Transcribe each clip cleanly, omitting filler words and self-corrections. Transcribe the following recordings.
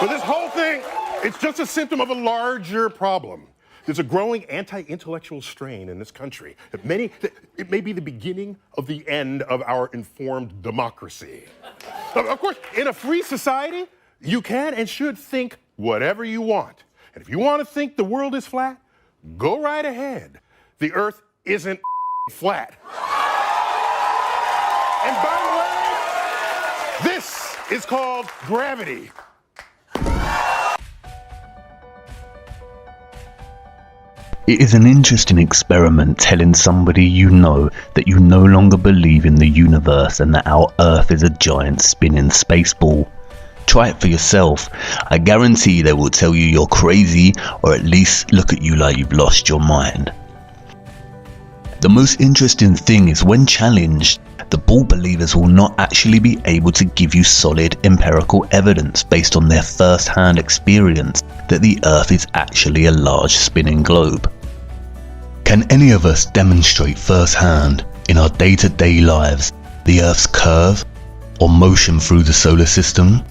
But this whole thing, it's just a symptom of a larger problem. There's a growing anti-intellectual strain in this country. It may be the beginning of the end of our informed democracy. Of course, in a free society, you can and should think whatever you want. And if you want to think the world is flat, go right ahead. The earth isn't flat. And by the way, this is called gravity. It is an interesting experiment telling somebody you know that you no longer believe in the universe and that our Earth is a giant spinning space ball. Try it for yourself. I guarantee they will tell you you're crazy, or at least look at you like you've lost your mind. The most interesting thing is when challenged, the ball believers will not actually be able to give you solid empirical evidence based on their first-hand experience that the Earth is actually a large spinning globe. Can any of us demonstrate first-hand in our day-to-day lives the Earth's curve or motion through the solar system?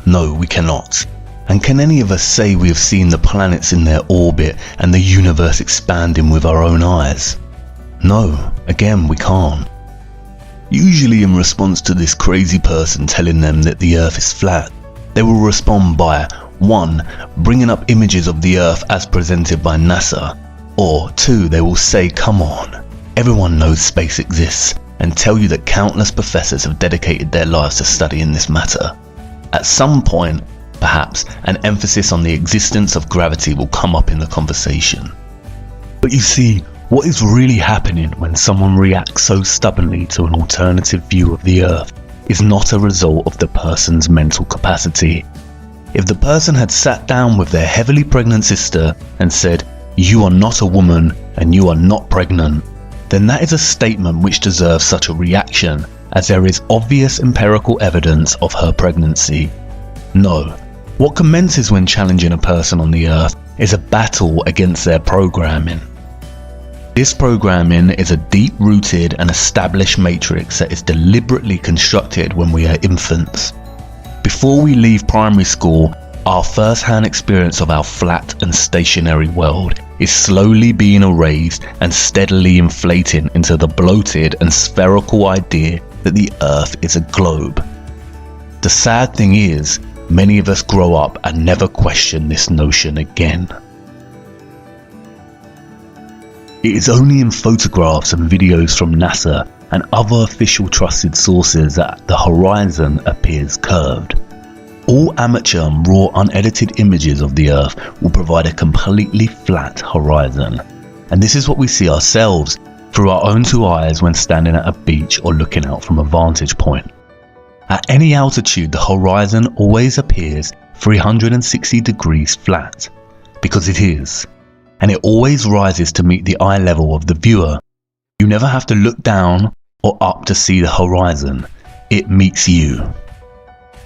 No, we cannot. And can any of us say we have seen the planets in their orbit and the universe expanding with our own eyes? No, again, we can't. Usually in response to this crazy person telling them that the Earth is flat, they will respond by 1. Bringing up images of the Earth as presented by NASA, or 2. They will say, come on, everyone knows space exists, and tell you that countless professors have dedicated their lives to studying this matter. At some point, perhaps, an emphasis on the existence of gravity will come up in the conversation. But you see, what is really happening when someone reacts so stubbornly to an alternative view of the Earth is not a result of the person's mental capacity. If the person had sat down with their heavily pregnant sister and said, "You are not a woman and you are not pregnant," then that is a statement which deserves such a reaction, as there is obvious empirical evidence of her pregnancy. No, what commences when challenging a person on the Earth is a battle against their programming. This programming is a deep-rooted and established matrix that is deliberately constructed when we are infants. Before we leave primary school, our first-hand experience of our flat and stationary world is slowly being erased and steadily inflating into the bloated and spherical idea that the Earth is a globe. The sad thing is, many of us grow up and never question this notion again. It is only in photographs and videos from NASA and other official trusted sources that the horizon appears curved. All amateur and raw unedited images of the Earth will provide a completely flat horizon. And this is what we see ourselves through our own two eyes when standing at a beach or looking out from a vantage point. At any altitude, the horizon always appears 360 degrees flat, because it is. And it always rises to meet the eye level of the viewer. You never have to look down or up to see the horizon. It meets you.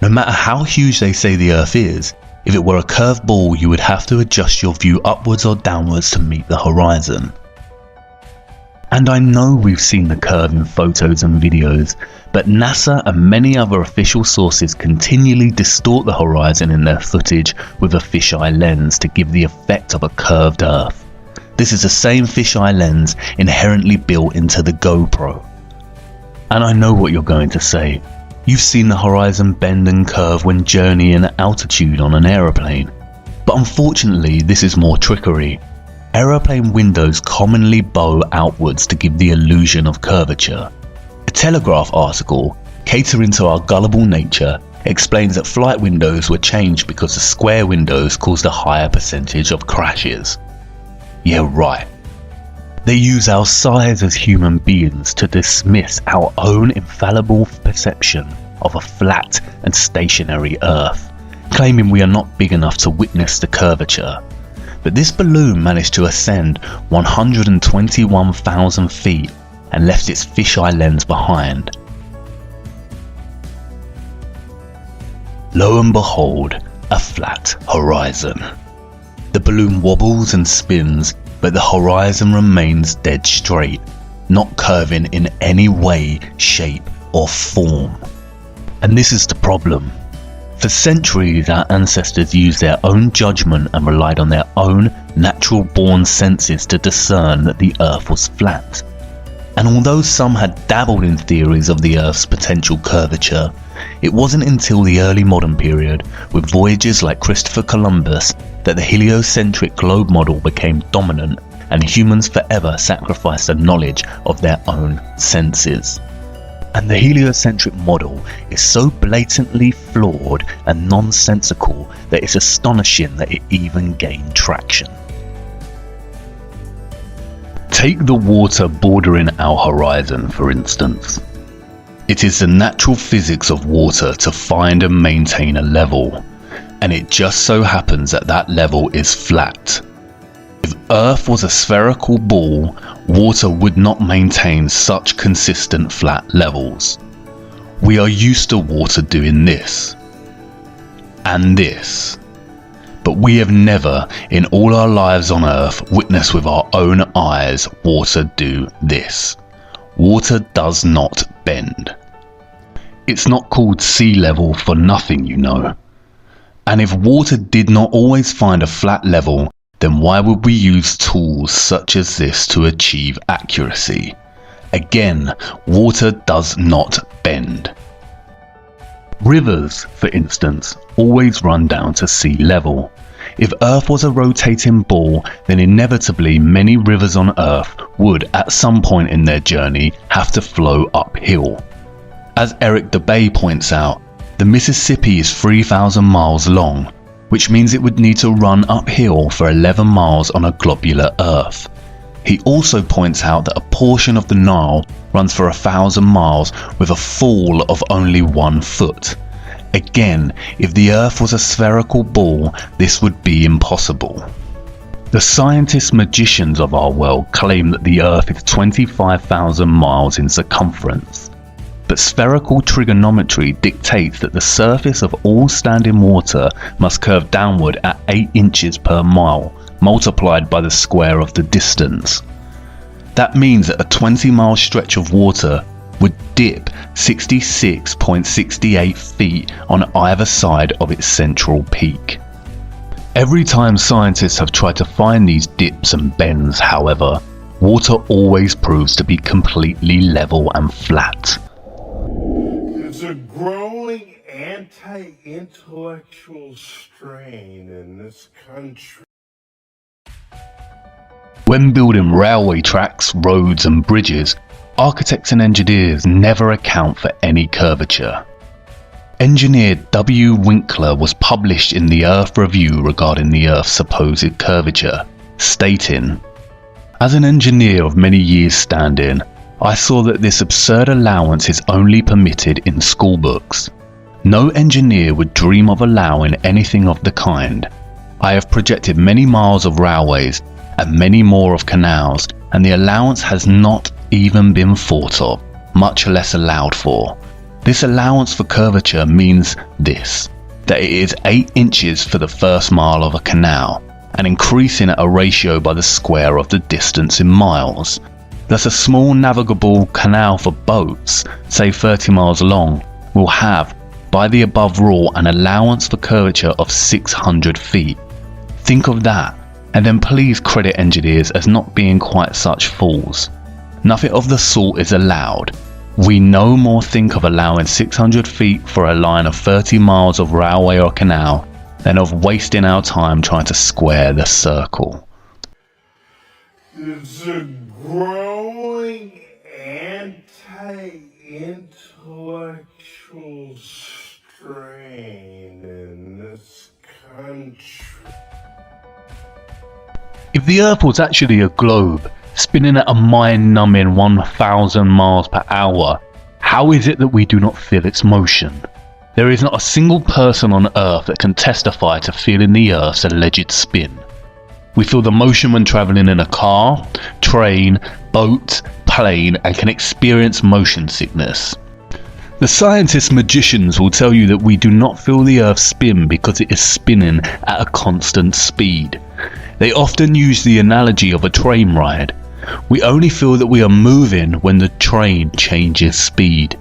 No matter how huge they say the Earth is, if it were a curved ball, you would have to adjust your view upwards or downwards to meet the horizon. And I know we've seen the curve in photos and videos, but NASA and many other official sources continually distort the horizon in their footage with a fisheye lens to give the effect of a curved Earth. This is the same fisheye lens inherently built into the GoPro. And I know what you're going to say. You've seen the horizon bend and curve when journeying at altitude on an aeroplane. But unfortunately, this is more trickery. Aeroplane windows commonly bow outwards to give the illusion of curvature. A Telegraph article, catering to our gullible nature, explains that flight windows were changed because the square windows caused a higher percentage of crashes. Yeah, right. They use our size as human beings to dismiss our own infallible perception of a flat and stationary Earth, claiming we are not big enough to witness the curvature. But this balloon managed to ascend 121,000 feet and left its fisheye lens behind. Lo and behold, a flat horizon. The balloon wobbles and spins, but the horizon remains dead straight, not curving in any way, shape or form. And this is the problem. For centuries, our ancestors used their own judgment and relied on their own natural-born senses to discern that the Earth was flat. And although some had dabbled in theories of the Earth's potential curvature, it wasn't until the early modern period, with voyagers like Christopher Columbus, that the heliocentric globe model became dominant and humans forever sacrificed the knowledge of their own senses. And the heliocentric model is so blatantly flawed and nonsensical that it's astonishing that it even gained traction. Take the water bordering our horizon, for instance. It is the natural physics of water to find and maintain a level, and it just so happens that that level is flat. If Earth was a spherical ball, water would not maintain such consistent flat levels. We are used to water doing this and this, but we have never in all our lives on Earth witnessed with our own eyes water do this. Water does not bend. It's not called sea level for nothing, you know. And if water did not always find a flat level, then why would we use tools such as this to achieve accuracy? Again, water does not bend. Rivers, for instance, always run down to sea level. If Earth was a rotating ball, then inevitably many rivers on Earth would at some point in their journey have to flow uphill. As Eric DeBay points out, the Mississippi is 3,000 miles long, which means it would need to run uphill for 11 miles on a globular Earth. He also points out that a portion of the Nile runs for 1,000 miles with a fall of only 1 foot. Again, if the Earth was a spherical ball, this would be impossible. The scientist magicians of our world claim that the Earth is 25,000 miles in circumference. But spherical trigonometry dictates that the surface of all standing water must curve downward at 8 inches per mile, multiplied by the square of the distance. That means that a 20-mile stretch of water would dip 66.68 feet on either side of its central peak. Every time scientists have tried to find these dips and bends, however, water always proves to be completely level and flat. There's a growing anti-intellectual strain in this country. When building railway tracks, roads and bridges, architects and engineers never account for any curvature. Engineer W. Winkler was published in the Earth Review regarding the Earth's supposed curvature, stating, "As an engineer of many years' standing, I saw that this absurd allowance is only permitted in school books. No engineer would dream of allowing anything of the kind. I have projected many miles of railways and many more of canals, and the allowance has not even been thought of, much less allowed for. This allowance for curvature means this, that it is 8 inches for the first mile of a canal, and increasing at a ratio by the square of the distance in miles. Thus a small navigable canal for boats, say 30 miles long, will have, by the above rule, an allowance for curvature of 600 feet. Think of that, and then please credit engineers as not being quite such fools. Nothing of the sort is allowed. We no more think of allowing 600 feet for a line of 30 miles of railway or canal than of wasting our time trying to square the circle." There's a growing anti-intellectual strain in this country. If the Earth was actually a globe, spinning at a mind-numbing 1,000 miles per hour, how is it that we do not feel its motion? There is not a single person on Earth that can testify to feeling the Earth's alleged spin. We feel the motion when travelling in a car, train, boat, plane, and can experience motion sickness. The scientist magicians will tell you that we do not feel the Earth spin because it is spinning at a constant speed. They often use the analogy of a train ride. We only feel that we are moving when the train changes speed.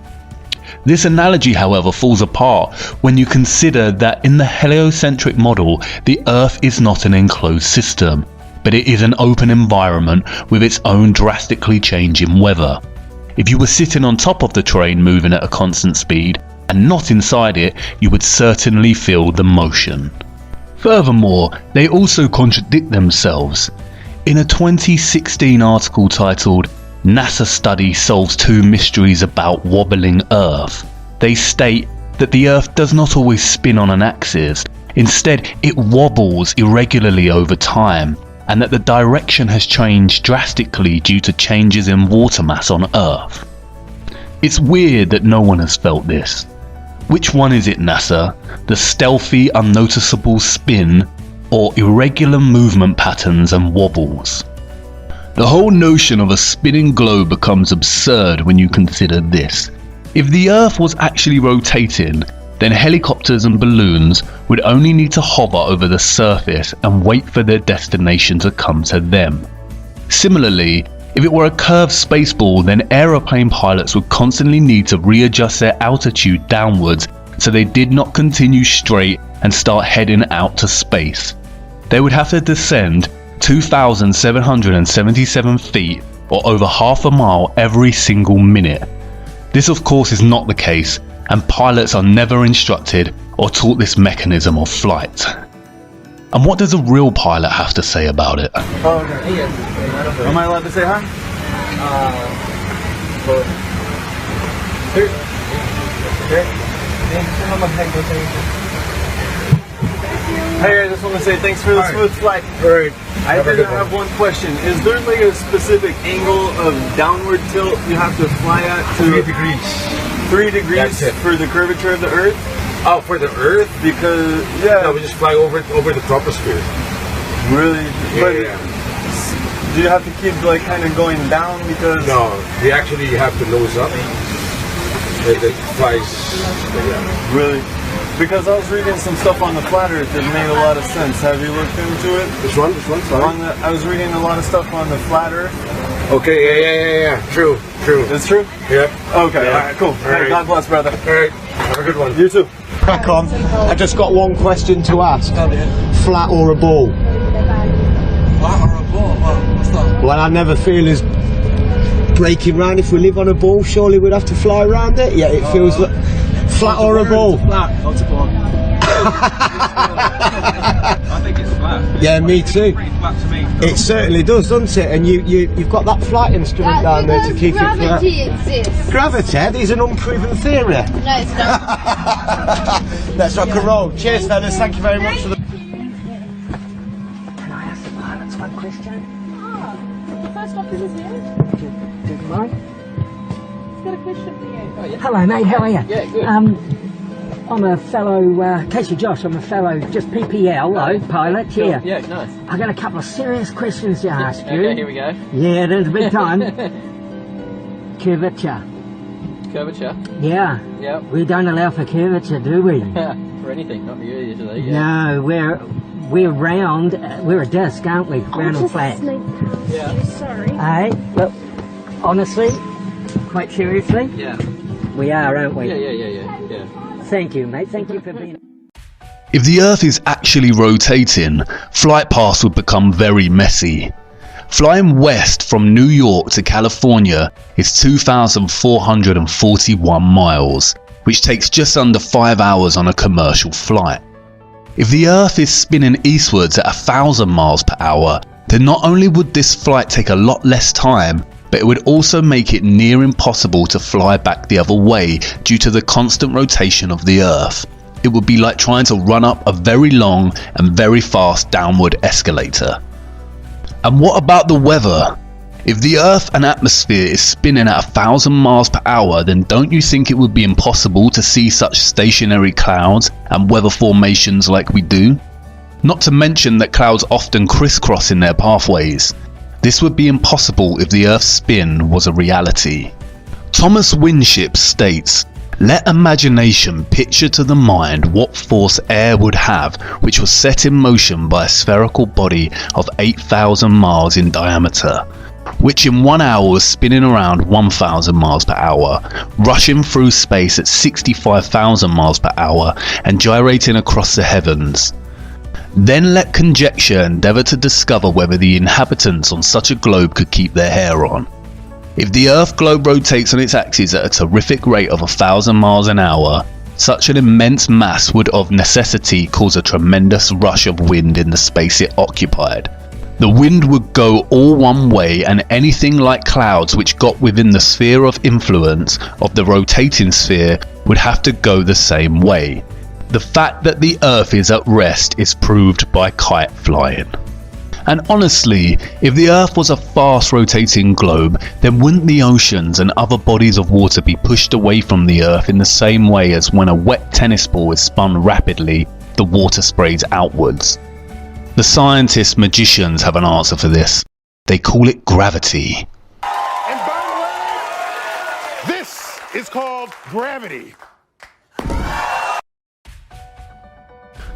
This analogy, however, falls apart when you consider that in the heliocentric model, the Earth is not an enclosed system, but it is an open environment with its own drastically changing weather. If you were sitting on top of the train moving at a constant speed and not inside it, you would certainly feel the motion. Furthermore, they also contradict themselves. In a 2016 article titled "NASA Study Solves 2 Mysteries About Wobbling Earth," they state that the Earth does not always spin on an axis. Instead, it wobbles irregularly over time, and that the direction has changed drastically due to changes in water mass on Earth. It's weird that no one has felt this. Which one is it, NASA? The stealthy, unnoticeable spin, or irregular movement patterns and wobbles? The whole notion of a spinning globe becomes absurd when you consider this. If the Earth was actually rotating, then helicopters and balloons would only need to hover over the surface and wait for their destination to come to them. Similarly, if it were a curved spaceball, then aeroplane pilots would constantly need to readjust their altitude downwards so they did not continue straight and start heading out to space. They would have to descend 2,777 feet, or over half a mile, every single minute. This of course is not the case, and pilots are never instructed or taught this mechanism of flight. And what does a real pilot have to say about it? Oh, okay. Am I allowed to say hi? Hey, I just want to say thanks for the smooth flight. Right. I did have one question. Is there like a specific angle of downward tilt you have to fly at to 3 degrees. 3 degrees That's it. for the curvature of the Earth? Oh, for the Earth? Because No, we just fly over the troposphere. really. But Yeah. do you have to keep like kind of going down because? No, we actually have to nose up. It flies. Yeah. Really? Because I was reading some stuff on the flat Earth that made a lot of sense. Have you looked into it? This one? Sorry. I was reading a lot of stuff on the flat Earth. Okay, yeah. True. It's true? Yep. Okay, Yeah. alright, cool. All Hey, right. God bless, brother. Alright, have a good one. You too. Crack on. I just got one question to ask. Flat or a ball? Flat or a ball? What's that? Well, I never feel as breaking round. If we live on a ball, surely we'd have to fly around it. Yeah, it feels like flat or a ball. Flat, not a ball. I think it's flat. Yeah, me too. Pretty flat to me. It certainly does, doesn't it? And you've got that flight instrument down there to keep it flat. Gravity exists. Gravity is an unproven theory. No, it's not. Let's rock and roll. Cheers, fellas. Thank you very much for the. Can I ask the pilots one question? The first officer is here. Do you mind? He's got a question for you. Hello, mate. How are you? Yeah, good. I'm a fellow, Casey Josh. I'm a fellow, just PPL, pilot. Yeah. Yeah, nice. I got a couple of serious questions to ask you. Okay, here we go. Yeah, there's a big time. Curvature. Curvature. Yeah. Yep. We don't allow for curvature, do we? For anything, not for you usually. Yeah. No, we're round. We're a disc, aren't we? Round and flat. Yeah. Sorry. Hey, look. Honestly, quite seriously, Yeah. we are, aren't we? Yeah. Thank you, mate. Thank you for being. If the Earth is actually rotating, flight paths would become very messy. Flying west from New York to California is 2,441 miles, which takes just under 5 hours on a commercial flight. If the Earth is spinning eastwards at 1,000 miles per hour, then not only would this flight take a lot less time, but it would also make it near impossible to fly back the other way due to the constant rotation of the Earth. It would be like trying to run up a very long and very fast downward escalator. And what about the weather? If the Earth and atmosphere is spinning at 1,000 miles per hour, then don't you think it would be impossible to see such stationary clouds and weather formations like we do? Not to mention that clouds often crisscross in their pathways. This would be impossible if the Earth's spin was a reality. Thomas Winship states, "Let imagination picture to the mind what force air would have which was set in motion by a spherical body of 8,000 miles in diameter. which in 1 hour was spinning around 1,000 miles per hour, rushing through space at 65,000 miles per hour and gyrating across the heavens. Then let conjecture endeavour to discover whether the inhabitants on such a globe could keep their hair on. If the Earth globe rotates on its axis at a terrific rate of 1,000 miles an hour, such an immense mass would of necessity cause a tremendous rush of wind in the space it occupied. The wind would go all one way, and anything like clouds which got within the sphere of influence of the rotating sphere would have to go the same way. The fact that the Earth is at rest is proved by kite flying. And honestly, if the Earth was a fast rotating globe, then wouldn't the oceans and other bodies of water be pushed away from the Earth in the same way as when a wet tennis ball is spun rapidly, the water sprays outwards? The scientists magicians have an answer for this. They call it gravity. And by the way, this is called gravity.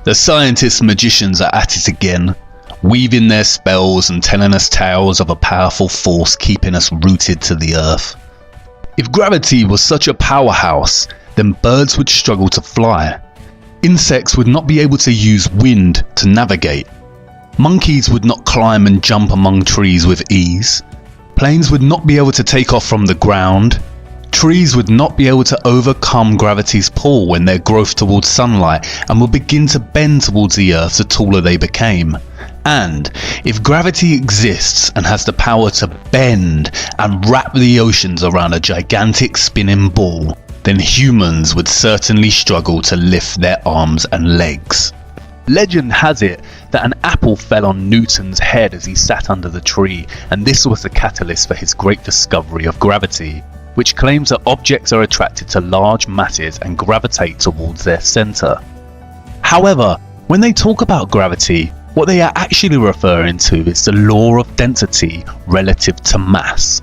The scientists magicians are at it again, weaving their spells and telling us tales of a powerful force keeping us rooted to the Earth. If gravity was such a powerhouse, then birds would struggle to fly. Insects would not be able to use wind to navigate. Monkeys would not climb and jump among trees with ease. Planes would not be able to take off from the ground. Trees would not be able to overcome gravity's pull when their growth towards sunlight and would begin to bend towards the Earth the taller they became. And if gravity exists and has the power to bend and wrap the oceans around a gigantic spinning ball, then humans would certainly struggle to lift their arms and legs. Legend has it that an apple fell on Newton's head as he sat under the tree, and this was the catalyst for his great discovery of gravity, which claims that objects are attracted to large masses and gravitate towards their centre. However, when they talk about gravity, what they are actually referring to is the law of density relative to mass.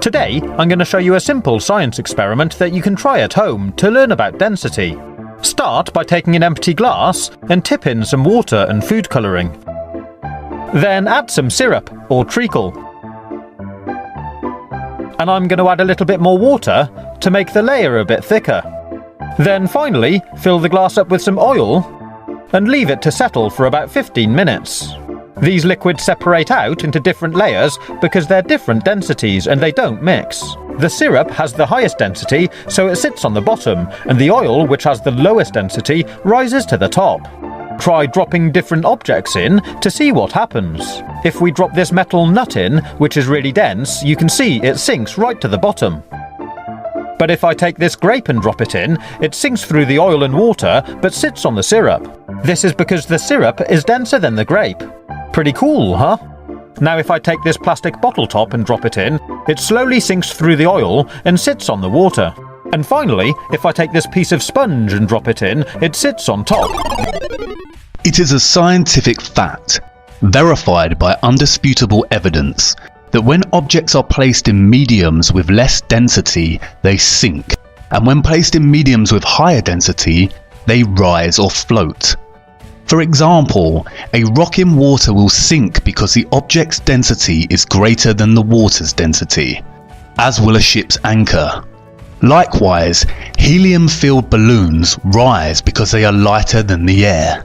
Today, I'm going to show you a simple science experiment that you can try at home to learn about density. Start by taking an empty glass and tip in some water and food colouring. Then add some syrup or treacle. And I'm going to add a little bit more water to make the layer a bit thicker. Then finally, fill the glass up with some oil and leave it to settle for about 15 minutes. These liquids separate out into different layers because they're different densities and they don't mix. The syrup has the highest density, so it sits on the bottom, and the oil, which has the lowest density, rises to the top. Try dropping different objects in to see what happens. If we drop this metal nut in, which is really dense, you can see it sinks right to the bottom. But if I take this grape and drop it in, it sinks through the oil and water, but sits on the syrup. This is because the syrup is denser than the grape. Pretty cool, huh? Now if I take this plastic bottle top and drop it in, it slowly sinks through the oil and sits on the water. And finally, if I take this piece of sponge and drop it in, it sits on top. It is a scientific fact, verified by undisputable evidence, that when objects are placed in mediums with less density, they sink, and when placed in mediums with higher density, they rise or float. For example, a rock in water will sink because the object's density is greater than the water's density, as will a ship's anchor. Likewise, helium-filled balloons rise because they are lighter than the air.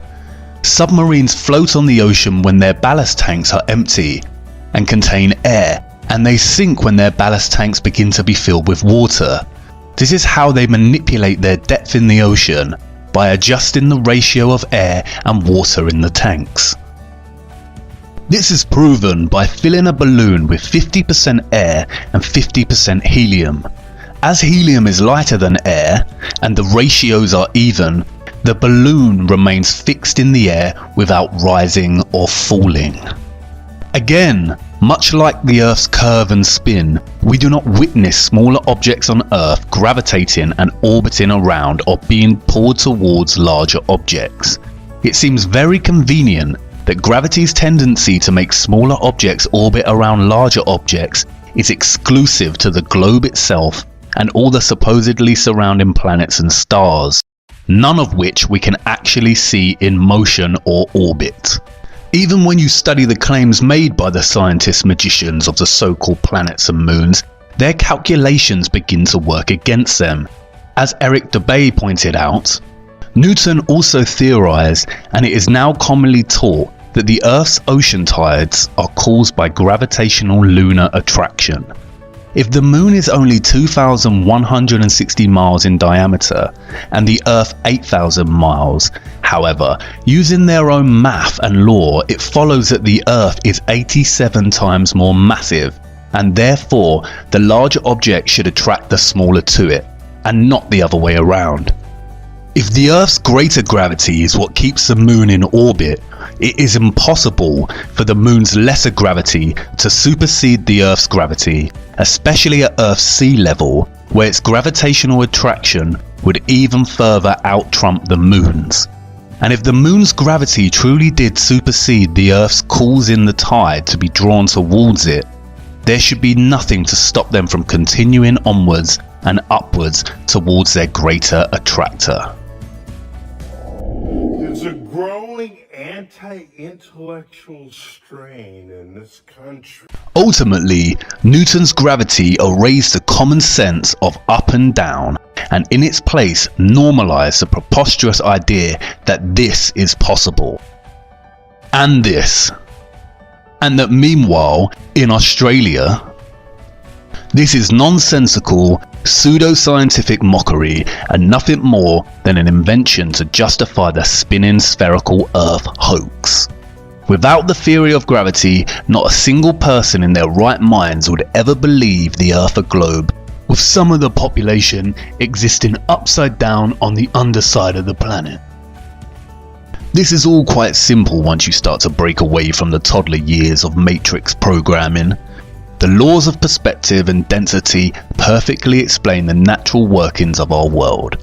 Submarines float on the ocean when their ballast tanks are empty and contain air, and they sink when their ballast tanks begin to be filled with water. This is how they manipulate their depth in the ocean, by adjusting the ratio of air and water in the tanks. This is proven by filling a balloon with 50% air and 50% helium. As helium is lighter than air and the ratios are even, the balloon remains fixed in the air without rising or falling. Again, much like the Earth's curve and spin, we do not witness smaller objects on Earth gravitating and orbiting around or being pulled towards larger objects. It seems very convenient that gravity's tendency to make smaller objects orbit around larger objects is exclusive to the globe itself and all the supposedly surrounding planets and stars, none of which we can actually see in motion or orbit. Even when you study the claims made by the scientist magicians of the so-called planets and moons, their calculations begin to work against them. As Eric Dubay pointed out, Newton also theorized, and it is now commonly taught, that the Earth's ocean tides are caused by gravitational lunar attraction. If the moon is only 2,160 miles in diameter and the Earth 8,000 miles, however, using their own math and law, it follows that the Earth is 87 times more massive, and therefore the larger object should attract the smaller to it, and not the other way around. If the Earth's greater gravity is what keeps the moon in orbit, it is impossible for the moon's lesser gravity to supersede the Earth's gravity, especially at Earth's sea level, where its gravitational attraction would even further out-trump the moon's. And if the moon's gravity truly did supersede the Earth's causing the tide to be drawn towards it, there should be nothing to stop them from continuing onwards and upwards towards their greater attractor. There's a growing anti-intellectual strain in this country. Ultimately, Newton's gravity erased the common sense of up and down, and in its place normalized the preposterous idea that this is possible. And this. And that meanwhile, in Australia, this is nonsensical, pseudo-scientific mockery and nothing more than an invention to justify the spinning spherical Earth hoax. Without the theory of gravity, not a single person in their right minds would ever believe the Earth a globe, with some of the population existing upside down on the underside of the planet. This is all quite simple once you start to break away from the toddler years of matrix programming. The laws of perspective and density perfectly explain the natural workings of our world.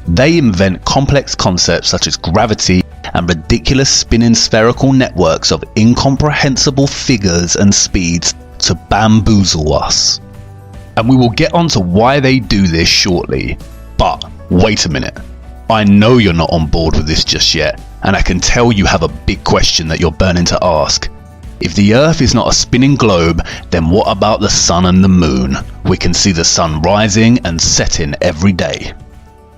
They invent complex concepts such as gravity and ridiculous spinning spherical networks of incomprehensible figures and speeds to bamboozle us. And we will get onto why they do this shortly. But wait a minute. I know you're not on board with this just yet, and I can tell you have a big question that you're burning to ask. If the Earth is not a spinning globe, then what about the sun and the moon? We can see the sun rising and setting every day.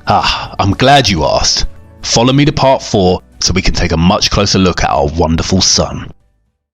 I'm glad you asked. Follow me to part 4 so we can take a much closer look at our wonderful sun.